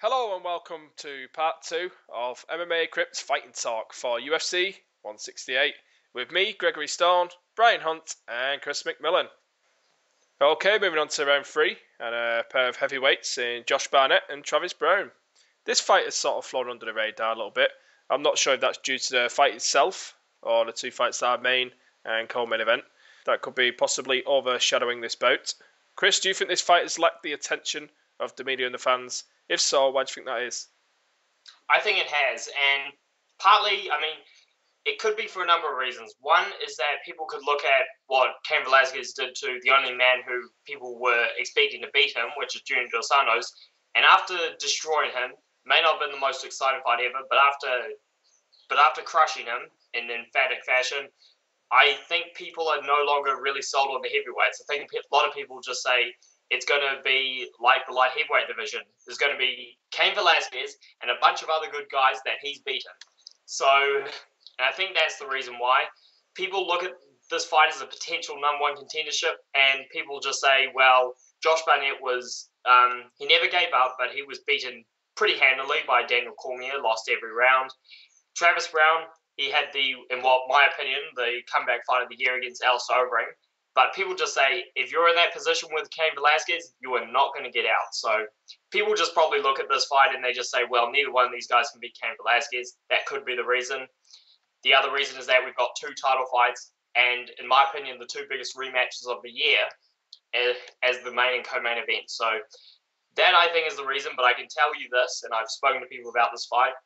Hello and welcome to part 2 of MMA Crypt Fighting Talk for UFC 168 with me, Gregory Stone, Brian Hunt and Chris McMillan. Okay, moving on to round 3 and a pair of heavyweights in Josh Barnett and Travis Browne. This fight has sort of flown under the radar a little bit. I'm not sure if that's due to the fight itself or the two fights that are main and co-main event that could be possibly overshadowing this bout. Chris, do you think this fight has lacked the attention of the media and the fans? If so, why do you think that is? I think it has, and partly, it could be for a number of reasons. One is that people could look at what Cain Velasquez did to the only man who people were expecting to beat him, which is Junior Dos Santos, and after destroying him, may not have been the most exciting fight ever, but after crushing him in emphatic fashion, I think people are no longer really sold on the heavyweights. I think a lot of people just say, it's going to be like the light heavyweight division. There's going to be Cain Velasquez and a bunch of other good guys that he's beaten. So, and I think that's the reason why. People look at this fight as a potential number one contendership, and people just say, well, Josh Barnett he never gave up, but he was beaten pretty handily by Daniel Cormier, lost every round. Travis Browne, he had in my opinion, the comeback fight of the year against Alistair Overeem. But people just say, if you're in that position with Cain Velasquez, you are not going to get out. So people just probably look at this fight and they just say, well, neither one of these guys can beat Cain Velasquez. That could be the reason. The other reason is that we've got two title fights, and in my opinion, the two biggest rematches of the year as the main and co-main event. So that, I think, is the reason. But I can tell you this, and I've spoken to people about this fight,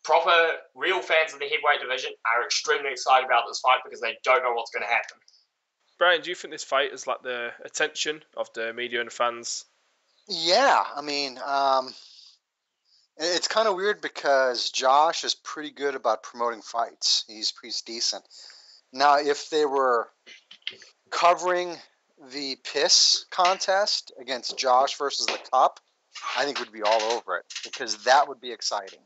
proper, real fans of the heavyweight division are extremely excited about this fight because they don't know what's going to happen. Brian, do you think this fight has lacked the attention of the media and the fans? Yeah, it's kind of weird because Josh is pretty good about promoting fights. He's decent. Now, if they were covering the piss contest against Josh versus the Cup, I think we'd be all over it because that would be exciting.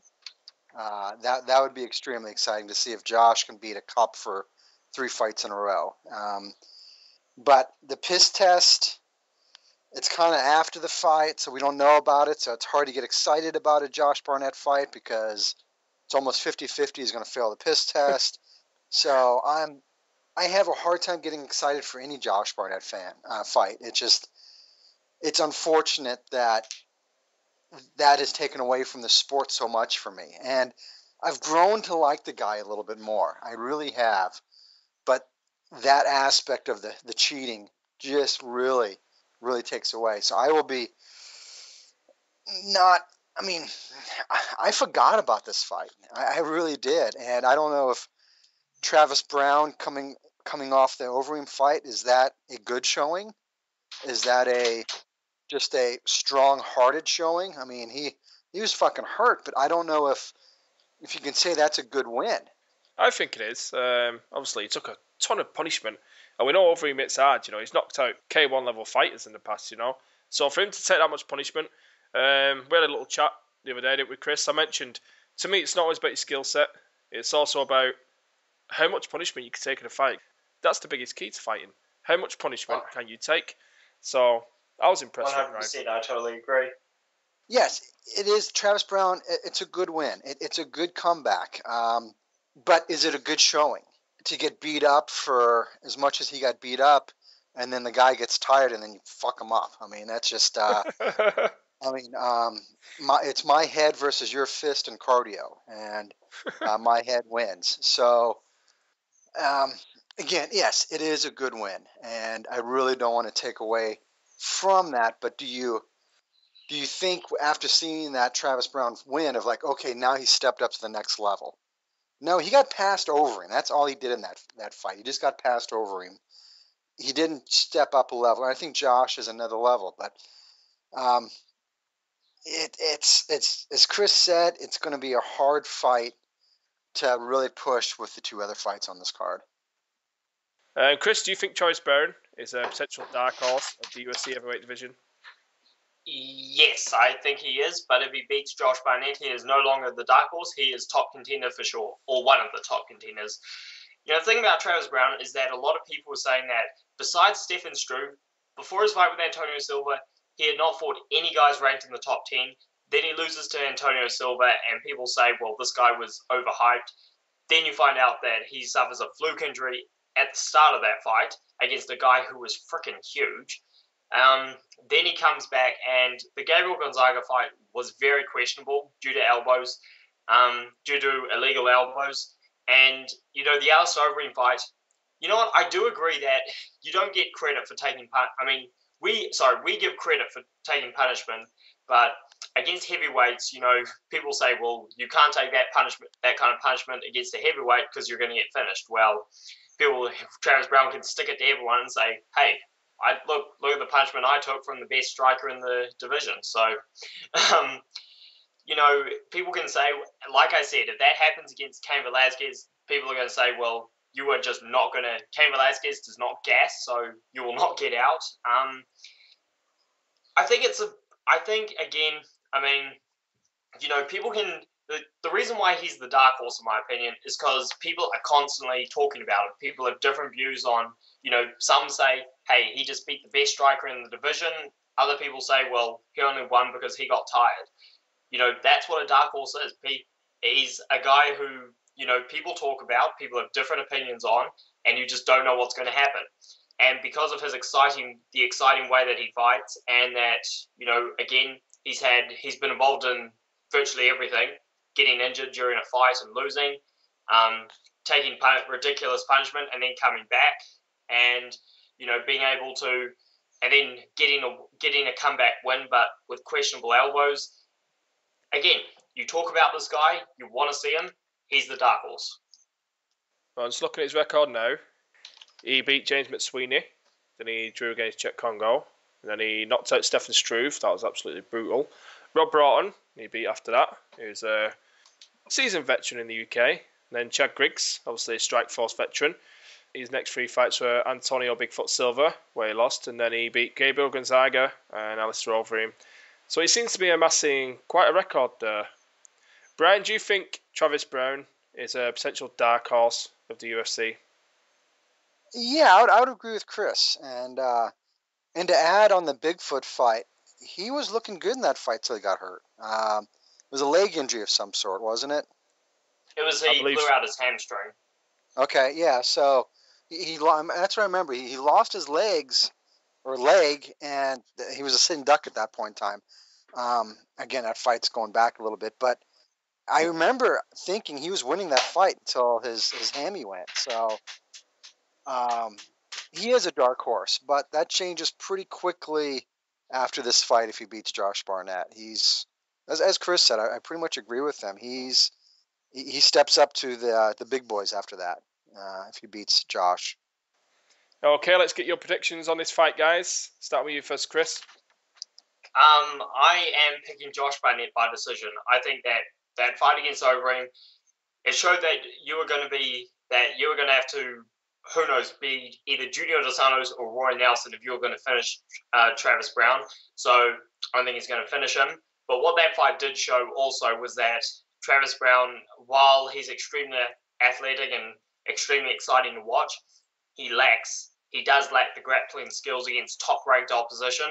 That would be extremely exciting to see if Josh can beat a Cup for 3 fights in a row. But the piss test, it's kind of after the fight, so we don't know about it. So it's hard to get excited about a Josh Barnett fight because it's almost 50-50 he's going to fail the piss test. So I have a hard time getting excited for any Josh Barnett fight. It's unfortunate that is taken away from the sport so much for me. And I've grown to like the guy a little bit more. I really have. But that aspect of the cheating just really, really takes away. So I will be I forgot about this fight. I really did. And I don't know if Travis Browne coming off the Overeem fight, is that a good showing? Is that just a strong-hearted showing? He was fucking hurt, but I don't know if you can say that's a good win. I think it is. Obviously, he took a ton of punishment. And we know Overeem it's hard, he's knocked out K1 level fighters in the past, So for him to take that much punishment, we had a little chat the other day with Chris. I mentioned, to me, it's not always about your skill set. It's also about how much punishment you can take in a fight. That's the biggest key to fighting. How much punishment can you take? So I was impressed. 100%, I totally agree. Yes, it is. Travis Browne, it's a good win. It's a good comeback. But is it a good showing? To get beat up for as much as he got beat up, and then the guy gets tired, and then you fuck him up. That's just. It's my head versus your fist in cardio, and my head wins. So, again, yes, it is a good win, and I really don't want to take away from that. But do you think after seeing that Travis Browne win of okay, now he stepped up to the next level? No, he got past Overeem. That's all he did in that fight. He just got past Overeem. He didn't step up a level. I think Josh is another level, but it's as Chris said, it's going to be a hard fight to really push with the 2 other fights on this card. Chris, do you think Travis Browne is a potential dark horse of the UFC heavyweight division? Yes, I think he is, but if he beats Josh Barnett, he is no longer the dark horse. He is top contender for sure, or one of the top contenders. The thing about Travis Browne is that a lot of people were saying that besides Stefan Struve, before his fight with Antonio Silva, he had not fought any guys ranked in the top 10. Then he loses to Antonio Silva, and people say, well, this guy was overhyped. Then you find out that he suffers a fluke injury at the start of that fight against a guy who was freaking huge. Then he comes back, and the Gabriel Gonzaga fight was very questionable due to elbows, due to illegal elbows. And, you know, the Alice Overeem fight, you know what? I do agree that you don't get credit for taking we give credit for taking punishment, but against heavyweights, you know, people say, well, you can't take that kind of punishment against a heavyweight because you're going to get finished. Well, Travis Browne can stick it to everyone and say, hey, look at the punishment I took from the best striker in the division. So, you know, people can say, like I said, if that happens against Cain Velasquez, people are going to say, well, you are just not going to. Cain Velasquez does not gas, so you will not get out. I think again, I mean, you know, people can. The reason why he's the dark horse, in my opinion, is because people are constantly talking about it. People have different views on, you know, some say, hey, he just beat the best striker in the division. Other people say, well, he only won because he got tired. You know, that's what a dark horse is. He's a guy who, you know, people talk about, people have different opinions on, and you just don't know what's going to happen. And because of the exciting way that he fights, and that, you know, again, he's been involved in virtually everything, getting injured during a fight and losing, taking ridiculous punishment and then coming back, and, you know, being able to, and then getting a comeback win, but with questionable elbows. Again, you talk about this guy, you want to see him, he's the dark horse. Well, I'm just looking at his record now. He beat James McSweeney, then he drew against Chet Congo, and then he knocked out Stefan Struve. That was absolutely brutal. Rob Broughton, he beat after that. He was a seasoned veteran in the UK. And then Chad Griggs, obviously a Strikeforce veteran. His next 3 fights were Antonio Bigfoot Silva, where he lost, and then he beat Gabriel Gonzaga and Alistair Overeem. So he seems to be amassing quite a record there. Brian, do you think Travis Browne is a potential dark horse of the UFC? Yeah, I would agree with Chris. And to add on the Bigfoot fight, he was looking good in that fight till he got hurt. It was a leg injury of some sort, wasn't it? It was he blew out his hamstring. Okay, yeah. So he that's what I remember. He lost his leg, and he was a sitting duck at that point in time. Again, that fight's going back a little bit, but I remember thinking he was winning that fight until his hammy went. So he is a dark horse, but that changes pretty quickly after this fight if he beats Josh Barnett. He's, as Chris said, I pretty much agree with him. He steps up to the big boys after that if he beats Josh. Okay, let's get your predictions on this fight, guys. Start with you first, Chris. I am picking Josh Barnett by decision. I think that fight against Overeem, it showed that you were going to have to, who knows, be either Junior Dos Santos or Roy Nelson if you were going to finish Travis Browne. So I don't think he's going to finish him. But what that fight did show also was that Travis Browne, while he's extremely athletic and extremely exciting to watch, he does lack the grappling skills against top-ranked opposition.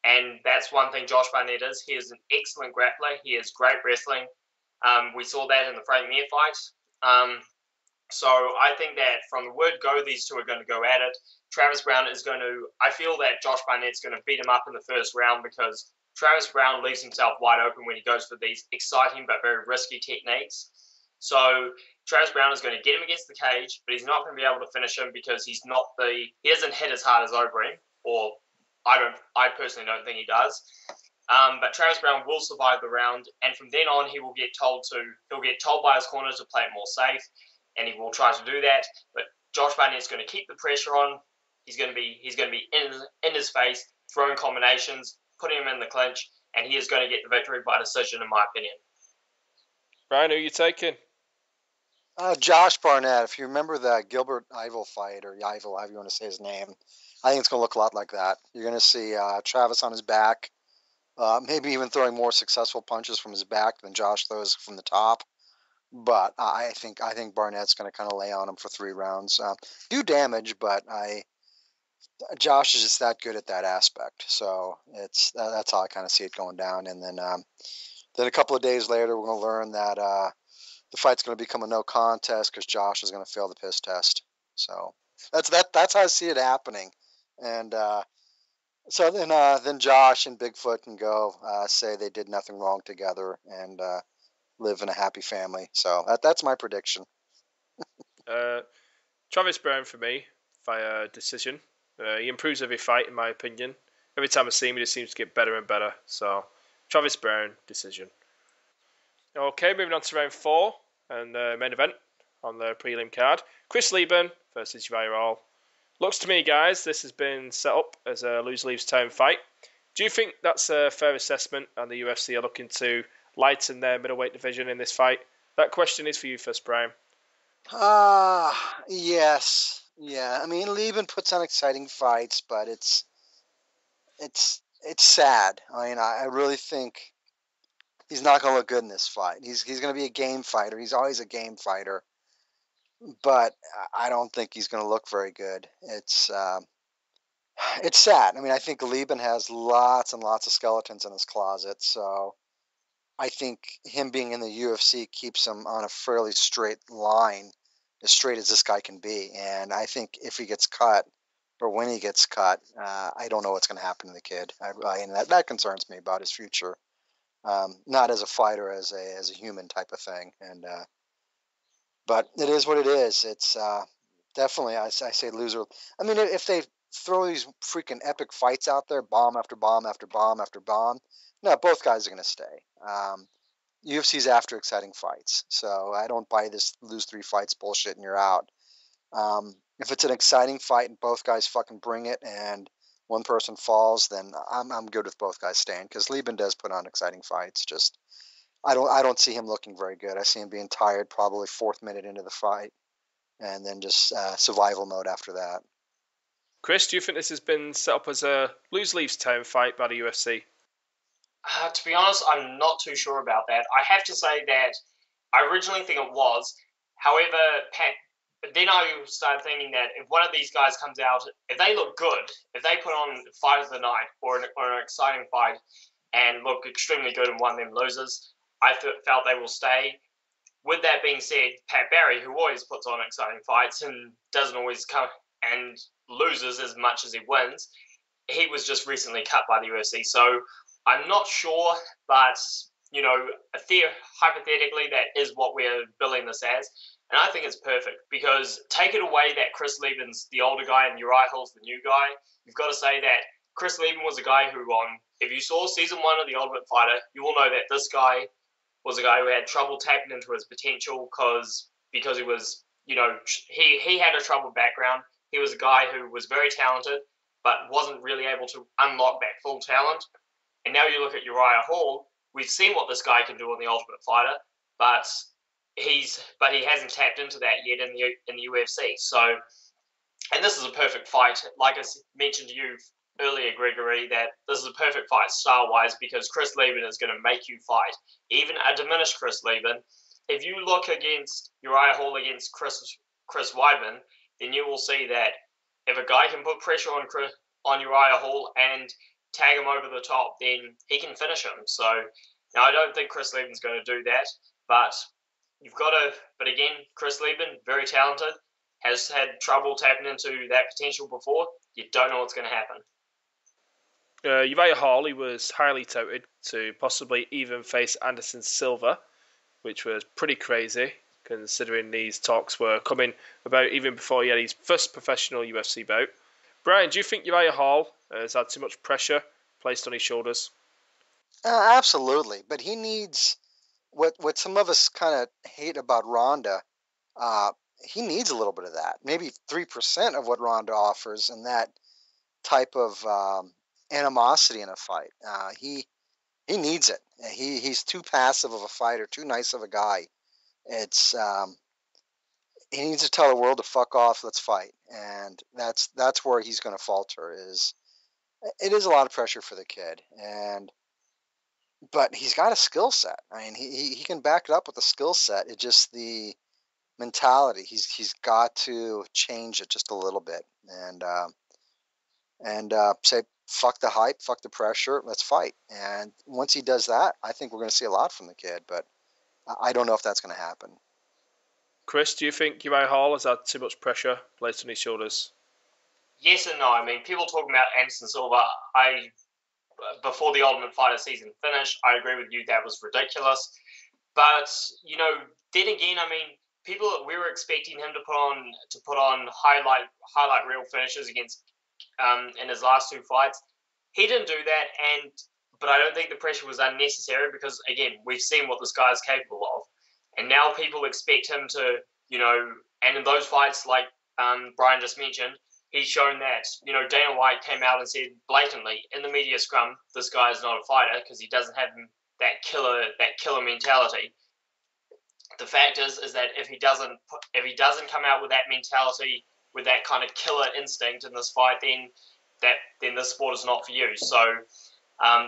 And that's one thing Josh Barnett is. He is an excellent grappler. He has great wrestling. We saw that in the Frank Mir fight. So I think that from the word go, these two are going to go at it. Travis Browne I feel that Josh Barnett's going to beat him up in the first round because Travis Browne leaves himself wide open when he goes for these exciting but very risky techniques. So Travis Browne is going to get him against the cage, but he's not going to be able to finish him because he doesn't hit as hard as Overeem, or I personally don't think he does. But Travis Browne will survive the round, and from then on he'll get told by his corner to play it more safe, and he will try to do that. But Josh Barnett's going to keep the pressure on. He's going to be in his face, throwing combinations, putting him in the clinch, and he is going to get the victory by decision, in my opinion. Brian, who are you taking? Josh Barnett. If you remember the Gilbert Yvel fight, or Yvel, however you want to say his name, I think it's going to look a lot like that. You're going to see Travis on his back, maybe even throwing more successful punches from his back than Josh throws from the top. But I think Barnett's going to kind of lay on him for 3 rounds, do damage. But Josh is just that good at that aspect. So that's how I kind of see it going down. And then Then a couple of days later, we're going to learn that the fight's going to become a no contest because Josh is going to fail the piss test. So that's how I see it happening. And so then Josh and Bigfoot can go say they did nothing wrong together and live in a happy family. So that's my prediction. Travis Browne for me via decision. He improves every fight, in my opinion. Every time I see him, he just seems to get better and better. So, Travis Browne, decision. Okay, moving on to round 4 and the main event on the prelim card. Chris Leben versus Uriah Hall. Looks to me, guys, this has been set up as a lose-leaves-town fight. Do you think that's a fair assessment and the UFC are looking to lighten their middleweight division in this fight? That question is for you first, Brian. Yes. Yeah. I mean, Leben puts on exciting fights, but it's sad. I mean, I really think he's not going to look good in this fight. He's going to be a game fighter. He's always a game fighter, but I don't think he's going to look very good. It's sad. I mean, I think Leben has lots and lots of skeletons in his closet, so I think him being in the UFC keeps him on a fairly straight line, as straight as this guy can be. And I think if he gets cut, or when he gets cut, I don't know what's going to happen to the kid. And that concerns me about his future. Not as a fighter, as a human type of thing. And but it is what it is. It's definitely, I say loser. I mean, if they throw these freaking epic fights out there, bomb after bomb after bomb after bomb, no, both guys are going to stay. UFC's after exciting fights, so I don't buy this lose 3 fights bullshit and you're out. If it's an exciting fight and both guys fucking bring it and one person falls, then I'm good with both guys staying, because Leben does put on exciting fights. Just I don't see him looking very good. I see him being tired probably 4th minute into the fight, and then just survival mode after that. Chris, do you think this has been set up as a lose-leaves-town fight by the UFC? To be honest, I'm not too sure about that. I have to say that I originally think it was. However, then I started thinking that if one of these guys comes out, if they look good, if they put on fight of the night or an exciting fight and look extremely good and one of them loses, I felt they will stay. With that being said, Pat Barry, who always puts on exciting fights and doesn't always come and loses as much as he wins, he was just recently cut by the UFC. So I'm not sure, but, you know, hypothetically, that is what we're billing this as. And I think it's perfect, because take it away that Chris Leben's the older guy and Uriah Hall's the new guy. You've got to say that Chris Leben was a guy who, if you saw season 1 of The Ultimate Fighter, you will know that this guy was a guy who had trouble tapping into his potential because he was, you know, he had a troubled background. He was a guy who was very talented, but wasn't really able to unlock that full talent. And now you look at Uriah Hall, we've seen what this guy can do on The Ultimate Fighter, but he hasn't tapped into that yet in the UFC. So, and this is a perfect fight. Like I mentioned to you earlier, Gregory, that this is a perfect fight style-wise, because Chris Leben is going to make you fight. Even a diminished Chris Leben, if you look against Uriah Hall against Chris Weidman, then you will see that if a guy can put pressure on Uriah Hall and tag him over the top, then he can finish him. So, now I don't think Chris Leben's going to do that, but but again, Chris Leben, very talented, has had trouble tapping into that potential before. You don't know what's going to happen. Uriah Hall, he was highly touted to possibly even face Anderson Silva, which was pretty crazy, considering these talks were coming about even before he had his first professional UFC bout. Brian, do you think Uriah Hall has had too much pressure placed on his shoulders? Absolutely, but he needs what some of us kind of hate about Ronda. He needs a little bit of that, maybe 3% of what Ronda offers, and that type of animosity in a fight. He needs it. He's too passive of a fighter, too nice of a guy. It's he needs to tell the world to fuck off. Let's fight, and that's where he's going to falter. It is a lot of pressure for the kid, but he's got a skill set. I mean, he can back it up with a skill set. It's just the mentality. He's got to change it just a little bit, and say fuck the hype, fuck the pressure, let's fight. And once he does that, I think we're going to see a lot from the kid, but I don't know if that's going to happen. Chris, do you think Uriah Hall has had too much pressure placed on his shoulders? Yes and no. I mean, people talking about Anderson Silva. Before the Ultimate Fighter season finished, I agree with you, that was ridiculous. But then again, I mean, we were expecting him to put on highlight reel finishes against in his last 2 fights. He didn't do that, but I don't think the pressure was unnecessary because, again, we've seen what this guy is capable of. And now people expect him to, and in those fights, like Brian just mentioned, he's shown that, Dana White came out and said blatantly in the media scrum, this guy is not a fighter because he doesn't have that killer mentality. The fact is that if he doesn't come out with that mentality, with that kind of killer instinct in this fight, then this sport is not for you. So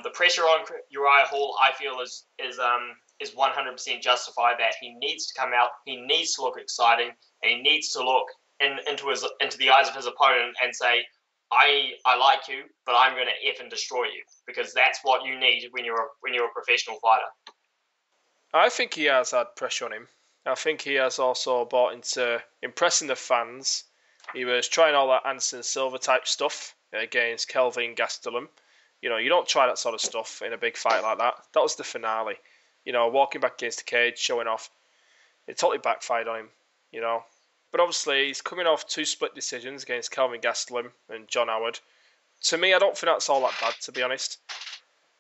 the pressure on Uriah Hall, I feel, is 100% justified. That he needs to come out, he needs to look exciting, and he needs to look into the eyes of his opponent and say, I like you, but I'm going to and destroy you, because that's what you need when you're a professional fighter. I think he has had pressure on him. I think he has also bought into impressing the fans. He was trying all that Anderson Silva type stuff against Kelvin Gastelum. You don't try that sort of stuff in a big fight like that. That was the finale. Walking back against the cage, showing off. It totally backfired on him, But obviously, he's coming off 2 split decisions against Kelvin Gastelum and John Howard. To me, I don't think that's all that bad, to be honest.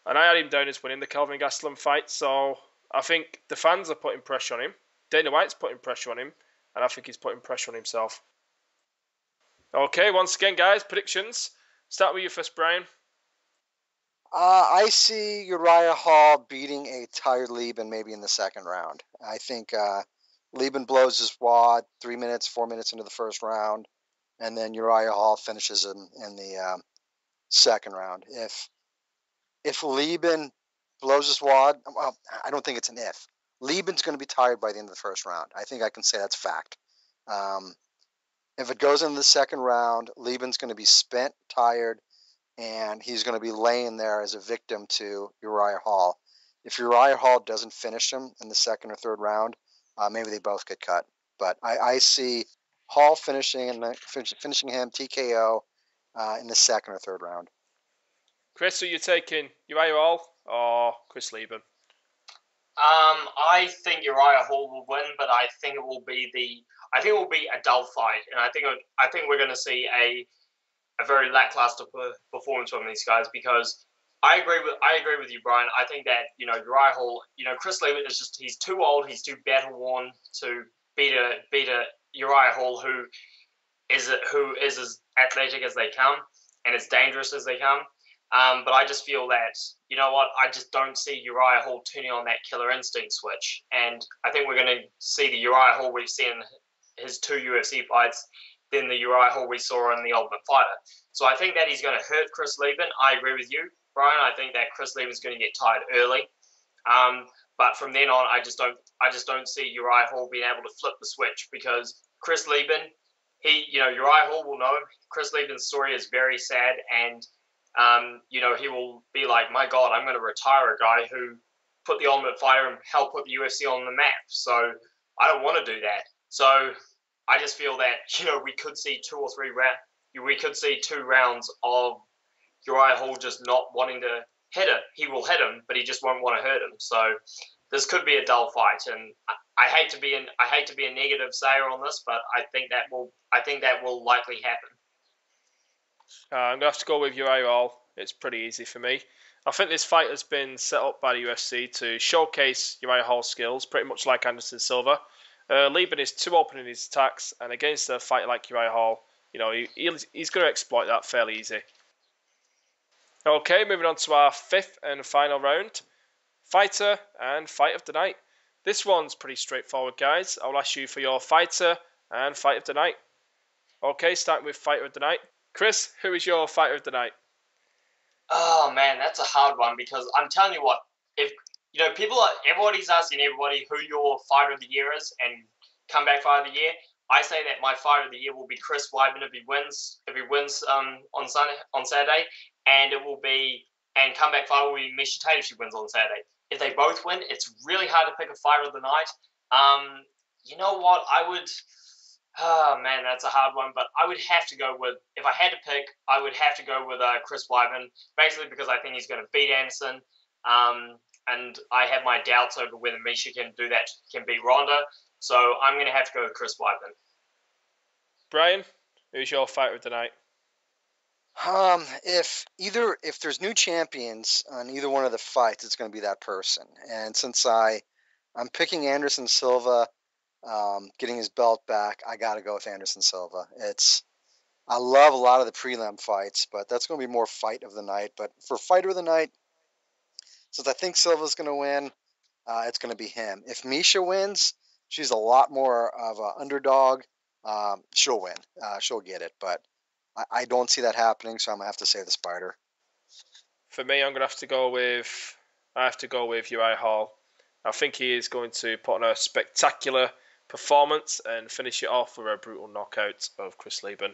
And I had him down as winning the Kelvin Gastelum fight, so I think the fans are putting pressure on him. Dana White's putting pressure on him, and I think he's putting pressure on himself. Okay, once again, guys, predictions. Start with you first, Brian. I see Uriah Hall beating a tired Leben maybe in the second round. I think Leben blows his wad 3 minutes, 4 minutes into the first round, and then Uriah Hall finishes him in the second round. If Leben blows his wad, well, I don't think it's an if. Leben's going to be tired by the end of the first round. I think I can say that's fact. If it goes into the second round, Leben's going to be spent, tired, and he's going to be laying there as a victim to Uriah Hall. If Uriah Hall doesn't finish him in the second or third round, maybe they both get cut. But I see Hall finishing him TKO in the second or third round. Chris, are you taking Uriah Hall or Chris Leben? I think Uriah Hall will win, but I think it will be a dull fight, and I think we're going to see a very lackluster performance from these guys, because I agree with you, Brian. I think that Uriah Hall, Chris Leben he's too old, he's too battle worn to beat a Uriah Hall who is as athletic as they come and as dangerous as they come. But I just feel that, I just don't see Uriah Hall turning on that killer instinct switch. And I think we're going to see the Uriah Hall we've seen in his 2 UFC fights than the Uriah Hall we saw in the Ultimate Fighter. So I think that he's going to hurt Chris Leben. I agree with you, Brian. I think that Chris Leben's going to get tired early. But from then on, I just don't see Uriah Hall being able to flip the switch, because Chris Leben, Uriah Hall will know him. Chris Leben's story is very sad, and he will be like, my God, I'm going to retire a guy who put the Ultimate Fighter and helped put the UFC on the map. So I don't want to do that. So I just feel that, we could see 2 or 3 rounds. We could see 2 rounds of Uriah Hall just not wanting to hit it. He will hit him, but he just won't want to hurt him. So this could be a dull fight, and I hate to be a negative sayer on this, but I think that will likely happen. I'm going to have to go with Uriah Hall. It's pretty easy for me. I think this fight has been set up by the UFC to showcase Uriah Hall's skills, pretty much like Anderson Silva. Leben is too open in his attacks, and against a fighter like Uriah Hall, he's going to exploit that fairly easy. Okay, moving on to our 5th and final round. Fighter and fight of the night. This one's pretty straightforward, guys. I'll ask you for your fighter and fight of the night. Okay, starting with fighter of the night. Chris, who is your fighter of the night? Oh man, that's a hard one, because I'm telling you what, if everybody's asking everybody who your fighter of the year is and comeback fighter of the year, I say that my fighter of the year will be Chris Weidman if he wins on Saturday, and comeback fight will be Miesha Tate if she wins on Saturday. If they both win, it's really hard to pick a fighter of the night. You know what? Oh man, that's a hard one, but I would have to go with, if I had to pick, I would have to go with Chris Weidman, basically because I think he's going to beat Anderson, and I have my doubts over whether Miesha can beat Ronda, so I'm going to have to go with Chris Weidman. Brian, who's your fighter of the night? If there's new champions on either one of the fights, it's going to be that person. And since I'm picking Anderson Silva, getting his belt back, I got to go with Anderson Silva. I love a lot of the prelim fights, but that's going to be more fight of the night. But for fighter of the night, since I think Silva's going to win, it's going to be him. If Miesha wins, she's a lot more of an underdog. She'll win. She'll get it, but I don't see that happening, so I'm going to have to say the Spider. For me, I'm going to have to go with Uriah Hall. I think he is going to put on a spectacular performance and finish it off with a brutal knockout of Chris Leben.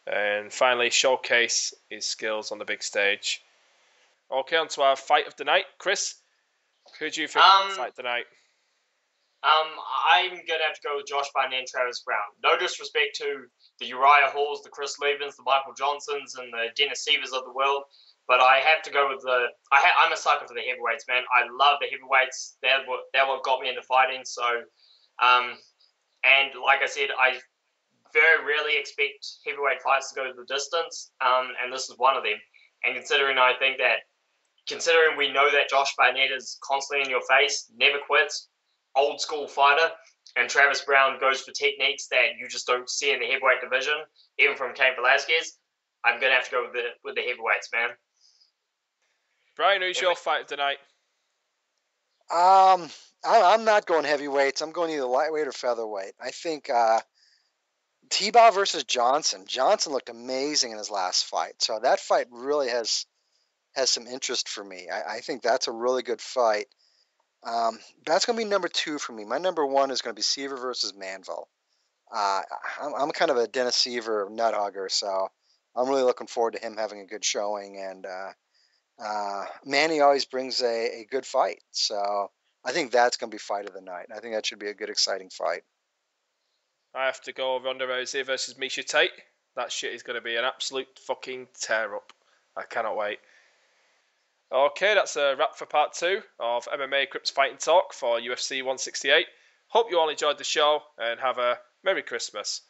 And finally, showcase his skills on the big stage. Okay, on to our fight of the night. Chris, who do you think fight tonight? I'm going to have to go with Josh Barnett and Travis Browne. No disrespect to the Uriah Halls, the Chris Lebens, the Michael Johnsons, and the Dennis Sievers of the world, but I have to go with I'm a sucker for the heavyweights, man. I love the heavyweights. They're what got me into fighting. So, and like I said, I very rarely expect heavyweight fights to go the distance, and this is one of them. And considering we know that Josh Barnett is constantly in your face, never quits, old school fighter, and Travis Browne goes for techniques that you just don't see in the heavyweight division, even from Cain Velasquez, I'm going to have to go with the heavyweights, man. Brian, who's your fight of the night? I'm not going heavyweights. I'm going either lightweight or featherweight. I think T-Bow versus Johnson. Johnson looked amazing in his last fight, so that fight really has some interest for me. I think that's a really good fight. That's going to be number 2 for me. My number 1 is going to be Seaver versus Manville. I'm kind of a Dennis Seaver nut hugger, so I'm really looking forward to him having a good showing. And Manny always brings a good fight, so I think that's going to be fight of the night. I think that should be a good, exciting fight. I have to go Ronda Rousey versus Miesha Tate. That shit is going to be an absolute fucking tear-up. I cannot wait. Okay, that's a wrap for part 2 of MMA Crypt Fighting Talk for UFC 168. Hope you all enjoyed the show and have a Merry Christmas.